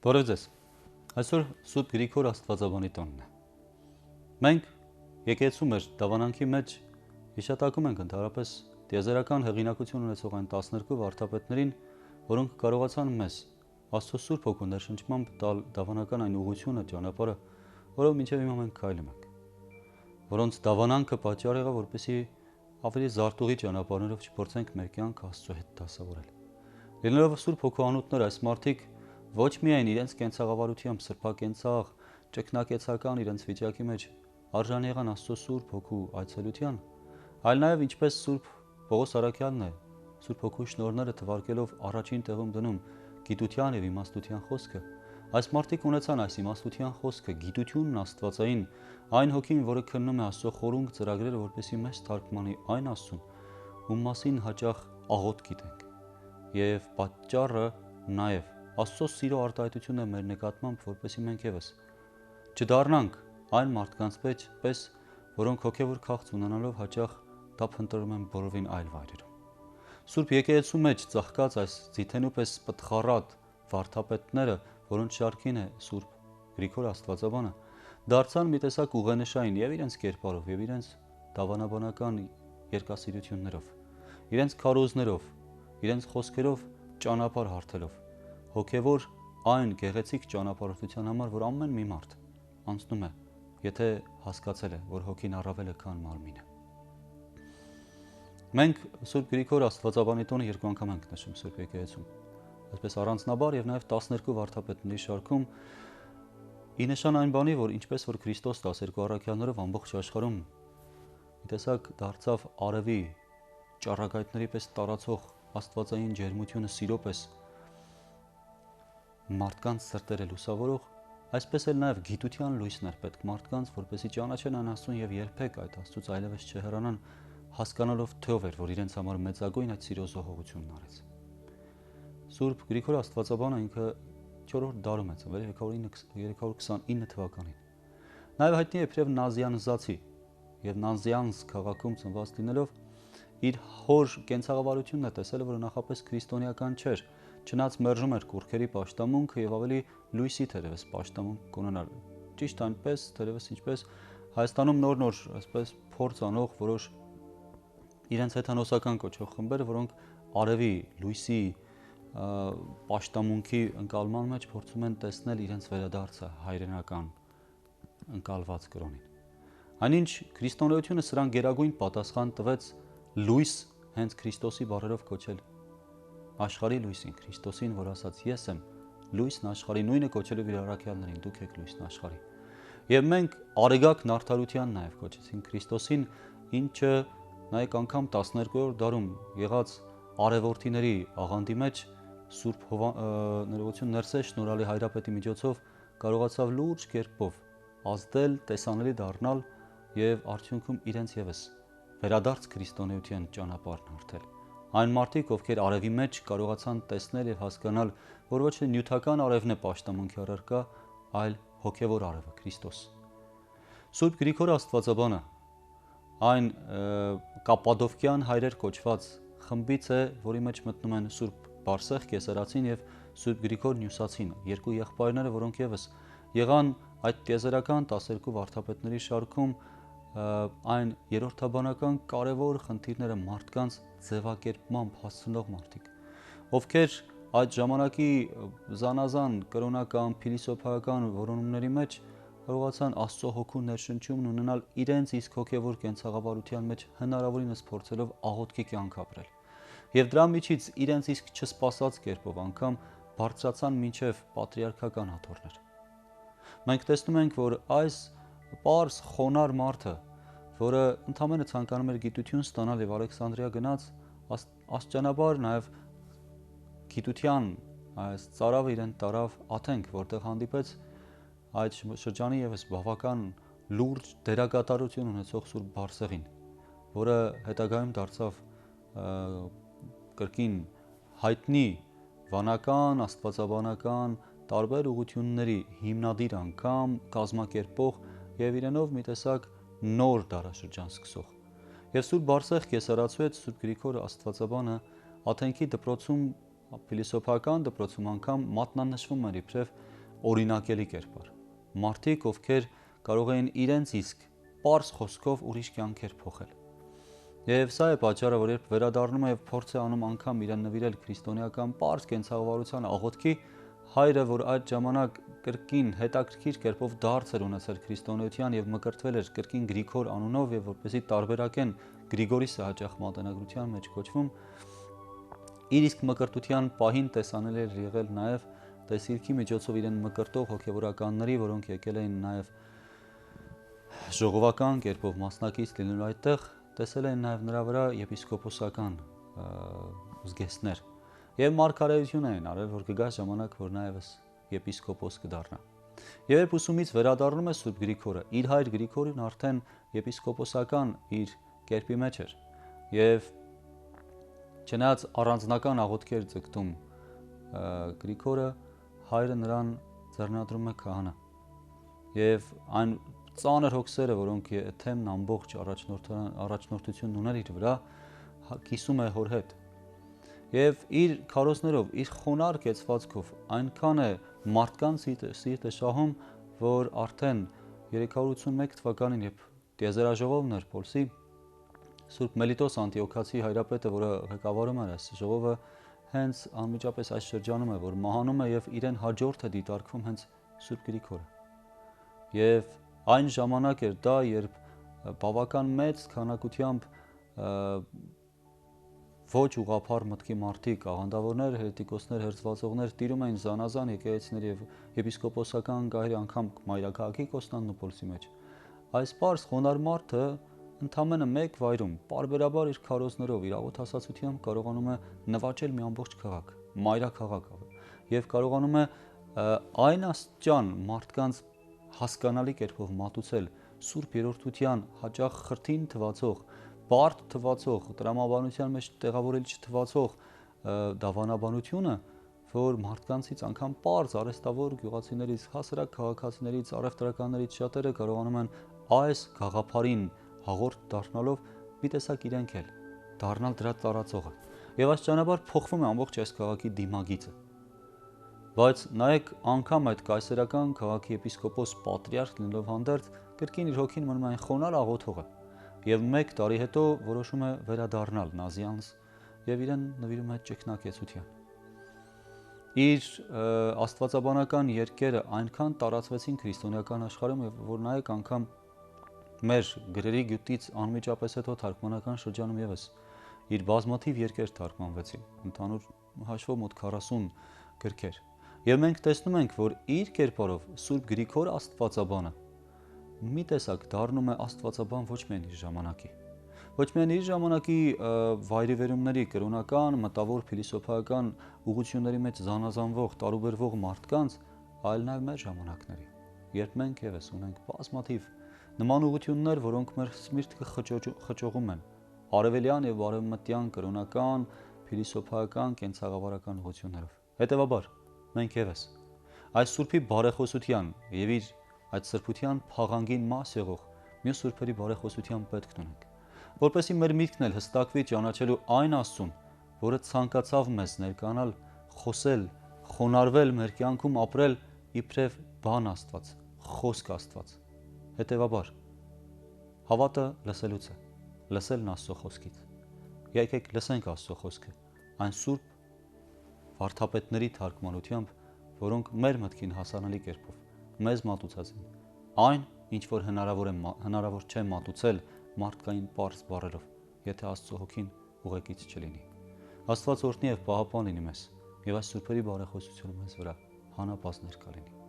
Բարև ձեզ։ Այսօր Սուրբ Գրիգոր Աստվածաբանի տոնն է։ Մենք եկեղեցու մեր դավանանքի մեջ հիշատակում ենք ընդհանրապես տիեզերական հեղինակություն ունեցող այն 12 վարդապետներին, որոնք կարողացան մեզ Աստծո Սուրբ Հոգու ներշնչմամբ տալ դավանական այն ուղղությունը, ճանապարհը, որով մինչև հիմա մենք քայլում ենք, որոնց դավանանքը պատճառ եղավ, որպեսզի ավելի զարտուղի ճանապարհներով չփորձենք մեր կյանքը Աստծո հետ դասավորել։ Լինելով Սուրբ Հոգու անոթներ, այս մարդիկ ոչ միայն իրենց կենցաղավարությամբ սրբակենցաղ, ճգնակեցական իրենց վիճակի մեջ արժանի եղան Աստծո Սուրբ Հոգու այցելության, այլ նաև ինչպես Սուրբ Պողոս Առաքյալն է Սուրբ Հոգու շնորհները թվարկելով առաջին տեղում դնում գիտության եւ իմաստության խոսքը, այս մարդիկ ունեցան այս իմաստության խոսքը, գիտությունն աստվածային, այն հոգին, որը քննում է Աստծո խորունկ ծրագրերը, որպեսզի մեզ թարգմանի այն Աստծուն, ում մասին հաճախ աղոթ գիտենք, եւ պատճառը նաեւ Աստծո սիրո արտահայտությունն է մեր նկատմամբ, որպեսզի մենք եւս չդառնանք այն մարդկանց պես, որոնք հոգեվոր քաղց ունենալով հաճախ դա փնտրում են բոլորին այլ վայրերում։ Սուրբ եկեղեցու մեջ ծաղկած այս ձիթենու պես պտղառատ վարդապետները, որոնց շարքին է Սուրբ Գրիգոր Աստվածաբանը, դարձան մի տեսակ ուղենշային եւ իրենց կերպարով եւ իրենց դավանաբանական երկասիրություններով, իրենց քարոզներով, իրենց խոսքերով ճանապարհ հարթելով, հոգևոր այն գեղեցիկ ճանապարհորդության համար, որ ամեն մի մարդ անցնում է, եթե հասկացել է, որ հոգին առավել է, քան մարմինը։ Մենք Սուրբ Գրիգոր Աստվածաբանի տոնը երկու անգամ ենք նշում Սուրբ եկեղեցում, այսպես առանձնաբար եւ նաեւ 12 վարդապետների շարքում, ի նշան այն բանի, որ ինչպես որ Քրիստոս 12 առաքյալներով ամբողջ աշխարհում մի տեսակ դարձավ արևի ճառագայթների պես տարածող աստվածային ջերմությունը սիրո պես մարդկանց սրտերը լուսավորող, այսպես էլ նաև գիտության լույսն էր պետք մարդկանց, որպեսզի ճանաչեն այն Աստծուն եւ երբեք այդ Աստծուց այլևս չհեռանան, հասկանալով թե ով էր, որ իրենց համար մեծագույն այդ սիրո զոհողությունն արեց։ Սուրբ Գրիգոր Աստվածաբանը ինքը 4-րդ դարում է ծնվել 329 թվականին։ Նաև հայտնի է իբրև նազիանզացի եւ Նանզյանս քաղաքում ծնված լինելով իր հոր կենցաղավարությունն է տեսել, որը նախապես քրիստոնեական չէր, չնայած մերժում էր կուռքերի պաշտամունքը եւ ավելի լույսի թերևս պաշտամունք կունենալ։ Ճիշտ այնպես, թերևս ինչպես Հայաստանում նոր այսպես փորձ անող որոշ իրենց հեթանոսական կոչող խմբեր, որոնք արևի լույսի պաշտամունքի ընկալման մեջ փորձում են տեսնել իրենց վերադարձը հայրենական ընկալված կրոնին։ Այնինչ քրիստոնեությունը սրան գերագույն պատասխան տվեց լույս հենց Քրիստոսի բառերով կոչել աշխարհի լույսին, Քրիստոսին, որ ասաց ես եմ լույսն աշխարհի, նույնը կոչելով իր առաքյալներին, դուք եք լույսն աշխարհի։ Եվ մենք արեգակ նարդարության նաև կոչեցինք Քրիստոսին, ինչը նայեք անգամ 12-րդ դարում եղած արևորդիների աղանդի մեջ Սուրբ ներողություն Ներսես շնորհալի հայրապետի միջոցով կարողացավ լուրջ կերպով ազդել, տեսանելի դառնալ եւ արդյունքում իրենց եւս վերադարձ քրիստոնեության ճանապարհն հարթել։ Այն մարդիկ, ովքեր արևի մեջ կարողացան տեսնել եւ հասկանալ, որ ոչ թե նյութական արևն է պաշտամունքի առարկա, այլ հոգեվոր արևը Քրիստոս։ Սուրբ Գրիգոր Աստվածաբանը այն կապադովկյան հայրեր կոչված խմբից է, որի մեջ մտնում են Սուրբ Բարսեղ Կեսարացին եւ Սուրբ Գրիգոր Նյուսացին, երկու եղբայրները, որոնք եւս եղան այդ տիեզերական 12 վարդապետների շարքում այն երրորդաբանական կարևոր խնդիրները մարդկանց ձևակերպմամբ հասցնող մարդիկ, ովքեր այդ ժամանակի զանազան կրոնական, փիլիսոփայական որոնումների մեջ կարողացան Աստծո հոգու ներշնչումն ունենալ իրենց իսկ հոգևոր կենցաղավարության մեջ հնարավորինս փորձելով աղոթքի կյանք ապրել։ Եվ դրա միջից իրենց իսկ չսպասած կերպով անգամ բարձրացան մինչև պատրիարքական աթոռներ։ Մենք տեսնում ենք, որ այս պարզ խոնար մարդը, որը ընդամենը ցանկանում էր գիտություն ստանալ եւ Ալեքսանդրիա գնաց, աստիճանաբար նաեւ գիտության այս ծարավը իրեն տարավ Աթենք, որտեղ հանդիպեց այդ շրջանի եւս բավական լուրջ դերակատարություն ունեցող Սուրբ Բարսեղին, որը հետագայում դարձավ կրկին հայտնի վանական, աստվածաբանական տարբեր ուղղությունների հիմնադիր անգամ կազմակերպող եւ իրենով մի տեսակ նոր դարաշրջան սկսող։ Եվ Սուրբ Բարսեղ Կեսարացու հետ Սուրբ Գրիգոր Աստվածաբանը Աթենքի դպրոցում, փիլիսոփայական դպրոցում անգամ մատնանշվում էր իբրև օրինակելի կերպար։ Մարդիկ, ովքեր կարող էին իրենց իսկ պարզ խոսքով ուրիշ կյանքեր փոխել։ Եվ սա է պատճառը, որ երբ վերադառնում է եւ փորձ է անում անգամ իրեն նվիրել քրիստոնեական պարզ կենցաղավարության աղոթքի, հայրը, որ այդ ժամանակ կրկին հետաքրքիր կերպով դարձ էր ունեցել քրիստոնեության եւ մկրտվել էր կրկին Գրիգոր անունով եւ որպեսզի տարբերակեն Գրիգորիսը հաճախ մատենագրության մեջ կոչվում, իր իսկ մկրտության պահին տեսանելի էր եղել նաեւ տեսիլքի միջոցով իրեն մկրտող հոգեվորականների, որոնք եկել էին նաեւ ժողովական կերպով մասնակից լինելու այդտեղ, տեսել են նաև նրա վրա եպիսկոպոսական զգեստներ եւ մարգարեություն էին արել, որ կգա ժամանակ, որ նաեւս եպիսկոպոս կդառնա։ Եվ երբ ուսումից վերադառնում է Սուրբ Գրիգորը, իր հայր Գրիգորին արդեն եպիսկոպոսական իր կերպի մեջ էր եւ չնայած առանձնական աղոթքեր ձգտում Գրիգորը, հայրը նրան ձեռնադրում է քահանա եւ այն ծանր հոգսերը, որոնք թեմն ամբողջ առաջնորդությունն ուներ իր վրա, կիսում է հոր հետ։ Եվ իր քարոզներով, իր խոնար կեցվածքով այնքան է մարդկանց սիրտը շահում, որ արդեն 381 թվականին, երբ տիեզերաժողովն էր Պոլսի, Սուրբ Մելիտոս Անտիոքացի հայրապետը, որը ղեկավարում էր այս ժողովը, հենց անմիջապես այս շրջանում է, որ մահանում է եւ իրեն հաջորդ է դիտարկվում հենց Սուրբ Գրիգորը։ Եվ այն ժամանակ էր դա, երբ բավական մեծ քանակությամբ ոչ ուղղափառ մտքի մարդիկ, աղանդավորներ, հերետիկոսներ, հերձվածողներ տիրում էին զանազան եկեղեցիների եւ եպիսկոպոսական գահերի անգամ մայրաքաղաքի Կոստանդնուպոլսի մեջ։ Այս պարզ խոնար մարդը ընդամենը մեկ վայրում պարբերաբար իր քարոզներով, իր աղոթասացությամբ կարողանում է նվաճել մի ամբողջ քաղաք, մայրաքաղաք, եւ կարողանում է այն աստիճան մարդկանց հասկանալի կերպով մատուցել Սուրբ Երրորդության հաճախ խրթին թվացող, բարդ թվացող, տրամաբանության մեջ տեղավորել չթվացող դավանաբանությունը, որ մարդկանցից անգամ պարզ արհեստավոր գյուղացիներից, հասարակ քաղաքացիներից, առևտրականներից շատերը կարողանում են այս գաղափարին հաղորդ դառնալով մի տեսակ իրենք էլ դառնալ դրա տարածողը։ Եվ աստիճանաբար փոխվում է ամբողջ այս քաղաքի դիմագիծը։ Բայց նայեք, անգամ այդ կայսերական քաղաքի եպիսկոպոս պատրիարխ լինելով հանդերձ, կրկին իր հոգին մնում է այն խոնար աղոթողը եւ 1 տարի հետո որոշում է վերադառնալ Նազիանզ եւ իրեն նվիրում է ճգնակեցության։ Իր աստվածաբանական երկերը այնքան տարածվեցին քրիստոնեական աշխարհում, որ նայեք անգամ մեր գրերի գյուտից անմիջապես հետո թարգմանական շրջանում եւս իր բազմաթիվ երկեր թարգմանվեցին, ընդհանուր հաշվով մոտ 40 գրքեր։ Եվ մենք տեսնում ենք, որ իր կերպարով Սուրբ Գրիգոր Աստվածաբանը մի տեսակ դառնում է աստվածաբան ոչ միայն իր ժամանակի, ոչ միայն իր ժամանակի վայրիվերումների, կրոնական, մտավոր, փիլիսոփայական ուղղությունների մեջ զանազանվող, տարուբերվող մարդկանց, այլ նաև մեր ժամանակների, երբ մենք եւս ունենք բազմաթիվ նման ուղղություններ, որոնք մեր սմիրտը խճողում են, արևելյան եւ արևմտյան կրոնական, փիլիսոփայական, կենցաղավարական ուղղություններով։ Հետևաբար մենք եւս այս Սուրբի բարեխոսության եւ իր այդ սրբության փաղանգին մաս եղող մյուս սուրբերի բարեխոսության պետք ունենք, որպեսզի մեր միտքն էլ հստակվի ճանաչելու այն Աստծուն, որը ցանկացավ մեզ ներկանալ, խոսել, խոնարհվել մեր կյանքում ապրել իբրև բան Աստված, խոսք Աստված։ Հետևաբար հավատը լսելուց է, լսելն Աստծո խոսքից։ Եկեք լսենք Աստծո խոսքը, այն սուրբ վարդապետների թարգմանությամբ, որոնք մեր մտքին հասանելի կերպով մեզ մատուցած են, այն, ինչ որ հնարավոր չէ մատուցել մարդկային պարզ բառերով, եթե Աստծո հոգին ուղեկից չլինի։ Աստված օրհնի եւ պահապան լինի մեզ, եւ այս սուրբերի բարեխոսությունը մեզ վրա հանապազներ կլինի։